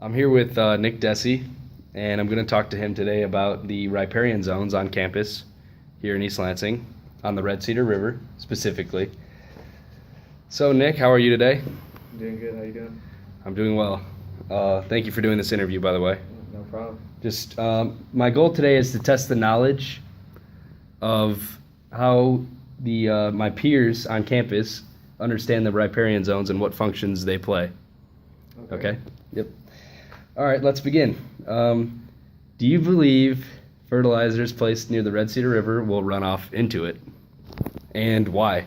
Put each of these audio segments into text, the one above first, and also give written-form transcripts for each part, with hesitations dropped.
I'm here with Nick Desi, and I'm going to talk to him today about the riparian zones on campus here in East Lansing, on the Red Cedar River specifically. So, Nick, how are you today? I'm doing good. How you doing? I'm doing well. Thank you for doing this interview, by the way. No problem. Just my goal today is to test the knowledge of how the my peers on campus understand the riparian zones and what functions they play. Okay? Yep. All right, let's begin. Do you believe fertilizers placed near the Red Cedar River will run off into it? And why?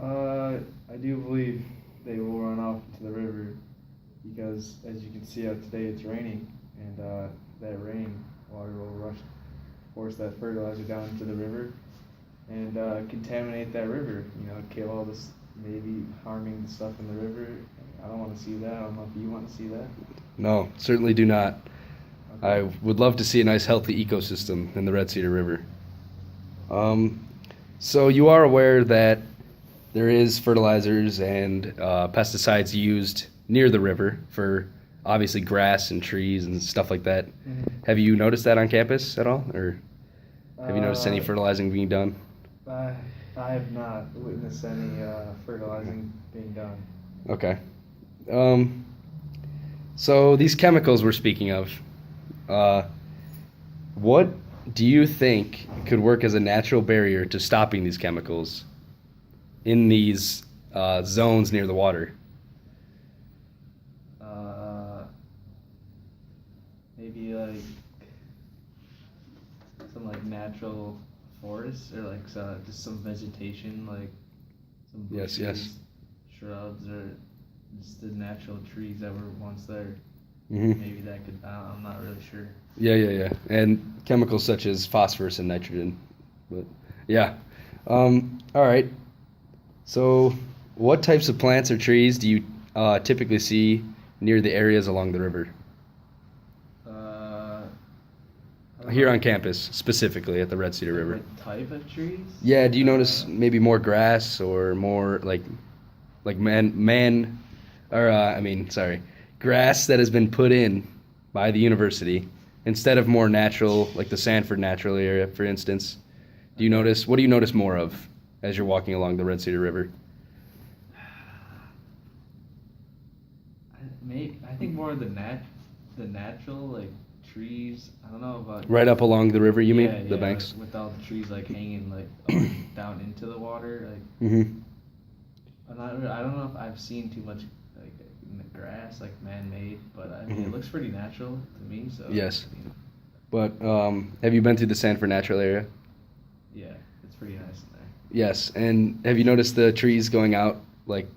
I do believe they will run off into the river because, as you can see out today, it's raining, and that rain water will force that fertilizer down into the river and contaminate that river. Kill all this, maybe harming the stuff in the river. I don't want to see that. I don't know if you want to see that. No, certainly do not. Okay. I would love to see a nice, healthy ecosystem in the Red Cedar River. So you are aware that there is fertilizers and pesticides used near the river for obviously grass and trees and stuff like that. Mhm. Have you noticed that on campus at all, or have you noticed any Uh, fertilizing being done? I have not witnessed any fertilizing being done. Okay. So these chemicals we're speaking of, what do you think could work as a natural barrier to stopping these chemicals in these zones near the water? Maybe like some like natural forests or like just some vegetation, like some Yes, bushes, yes. shrubs, or just the natural trees that were once there. Hmm. Maybe that could. I'm not really sure. Yeah. And chemicals such as phosphorus and nitrogen. But yeah. All right. So, what types of plants or trees do you typically see near the areas along the river? I don't Here know, on campus, specifically at the Red Cedar River. what type of trees? Yeah, do you notice maybe more grass or more like grass that has been put in by the university instead of more natural, like the Sanford natural area, for instance? What do you notice more of as you're walking along the Red Cedar River? I think more of the natural like trees. I don't know about Right up along the river, you mean? yeah, The yeah, banks? like, with all the trees like hanging like down into the water. Mm-hmm. I don't know if I've seen too much like in the grass, like man-made, but I mean it Mhm. looks pretty natural to me. So Yes. I mean, But have you been through the Sanford natural area? yeah, it's pretty nice in there. Yes, and have you noticed the trees going out? Like,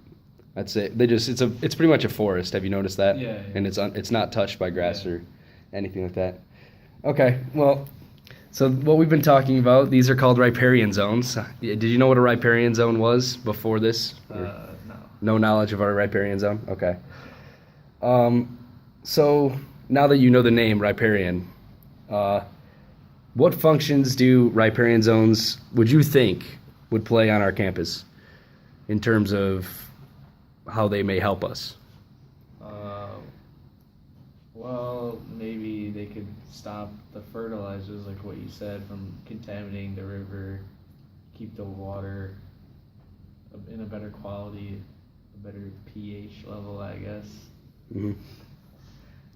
I'd say it's pretty much a forest. Have you noticed that? Yeah. And it's not touched by grass Yeah. or anything like that. Okay, well, so what we've been talking about, these are called riparian zones. Did you know what a riparian zone was before this? Or No. no knowledge of our riparian zone? Okay. So now that you know the name riparian, what functions do riparian zones, would you think, would play on our campus in terms of how they may help us? Well, maybe they could stop the fertilizers, like what you said, from contaminating the river, keep the water in a better quality, a better pH level, I guess, Hmm.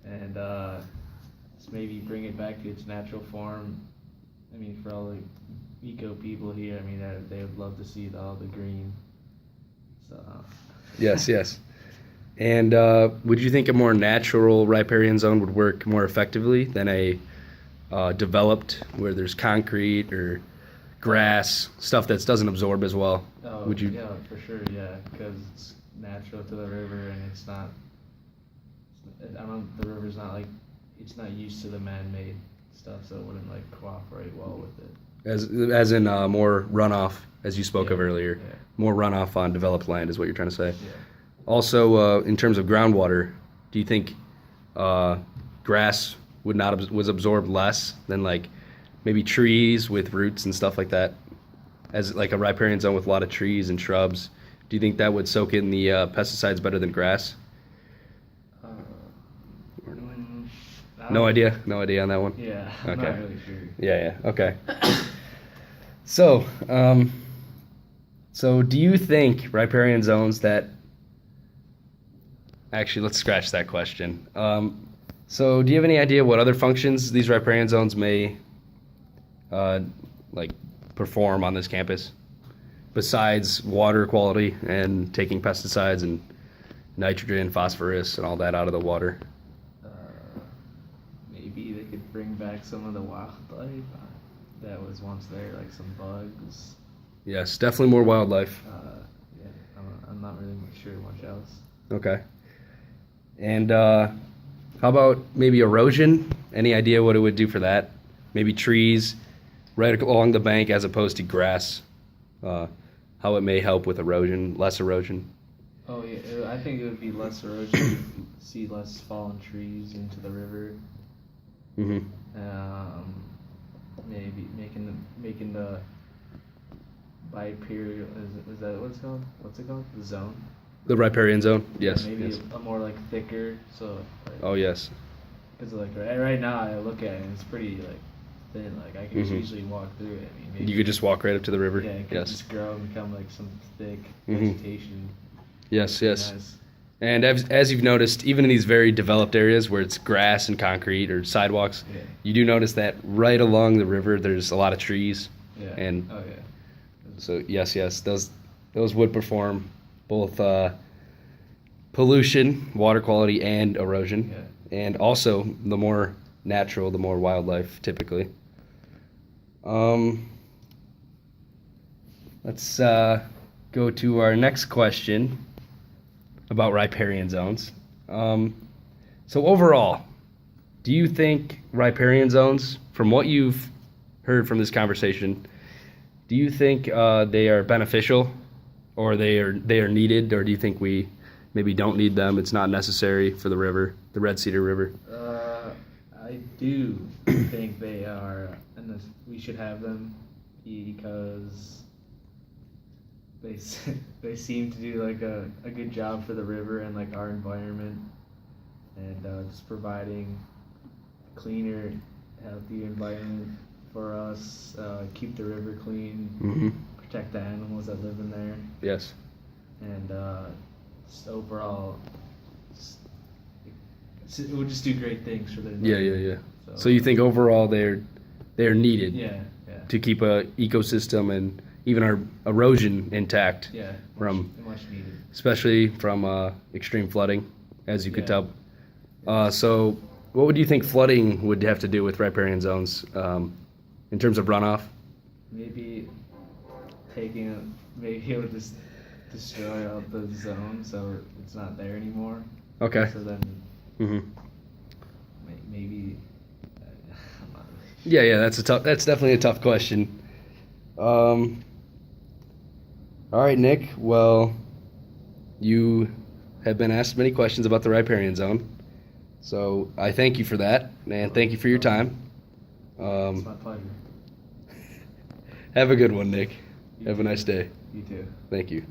and just maybe bring it back to its natural form. I mean, for all the eco people here, I mean, they would love to see all the green. So. Yes. And would you think a more natural riparian zone would work more effectively than a developed where there's concrete or grass, stuff that doesn't absorb as well? Oh, Would you? yeah, for sure, yeah, because it's natural to the river and it's not. The river's not like it's not used to the man-made stuff, so it wouldn't like cooperate well with it. As in more runoff, as you spoke of Yeah, earlier, yeah. more runoff on developed land is what you're trying to say. Yeah. Also, in terms of groundwater, do you think grass was absorbed less than like maybe trees with roots and stuff like that? As like a riparian zone with a lot of trees and shrubs, do you think that would soak in the pesticides better than grass? No idea. No idea on that one. Yeah, I'm Okay. not really sure. Yeah. Okay. So, so do you think riparian zones that? Actually, let's scratch that question. So, do you have any idea what other functions these riparian zones may, like, perform on this campus, besides water quality and taking pesticides and nitrogen, phosphorus, and all that out of the water? Maybe they could bring back some of the wildlife that was once there, like some bugs. Yes, definitely more wildlife. Yeah, I'm not really sure much else. Okay. And how about maybe erosion? Any idea what it would do for that? Maybe trees right along the bank as opposed to grass. How it may help with erosion, less erosion. Oh yeah, I think it would be less erosion. See less fallen trees into the river. Mm-hmm. Maybe making the biperial is that what it's called? What's it called? The zone. The riparian zone. Yes. Yeah, maybe Yes. a more like thicker. So. Like, Oh yes. Because like right now I look at it and it's pretty like thin. Like I can just Mhm. easily walk through it. I mean, maybe, You could just walk right up to the river. yeah, it could Yes. just grow and become like some thick Mhm. vegetation. Yes. Yes. Nice. And as you've noticed, even in these very developed areas where it's grass and concrete or sidewalks, Yeah. you do notice that right along the river there's a lot of trees. Yeah. And oh yeah. so yes, those would perform both pollution, water quality, and erosion. Yeah. And also, the more natural, the more wildlife typically. Let's go to our next question about riparian zones. So overall, do you think riparian zones, from what you've heard from this conversation, do you think they are beneficial, or they are needed, or do you think we maybe don't need them? It's not necessary for the river, the Red Cedar River. I do think they are, and we should have them because they seem to do like a good job for the river and like our environment, and just providing cleaner, healthier environment for us. Keep the river clean, Mm-hmm. protect the animals that live in there, Yes. and just overall, it would just do great things for the Yeah. environment. So you think overall they're needed Yeah. to keep a ecosystem and even our erosion intact, Yeah, From- much needed. especially from extreme flooding, as you could Yeah. tell. So what would you think flooding would have to do with riparian zones in terms of runoff? Maybe maybe it would just destroy out the zone so it's not there anymore. Okay. So then Mm-hmm. maybe I'm not really sure. Yeah, that's definitely a tough question. All right, Nick. Well, you have been asked many questions about the riparian zone, so I thank you for that, and thank you for your time. It's my pleasure. Have a good one, Nick. Have a nice day. You too. Thank you.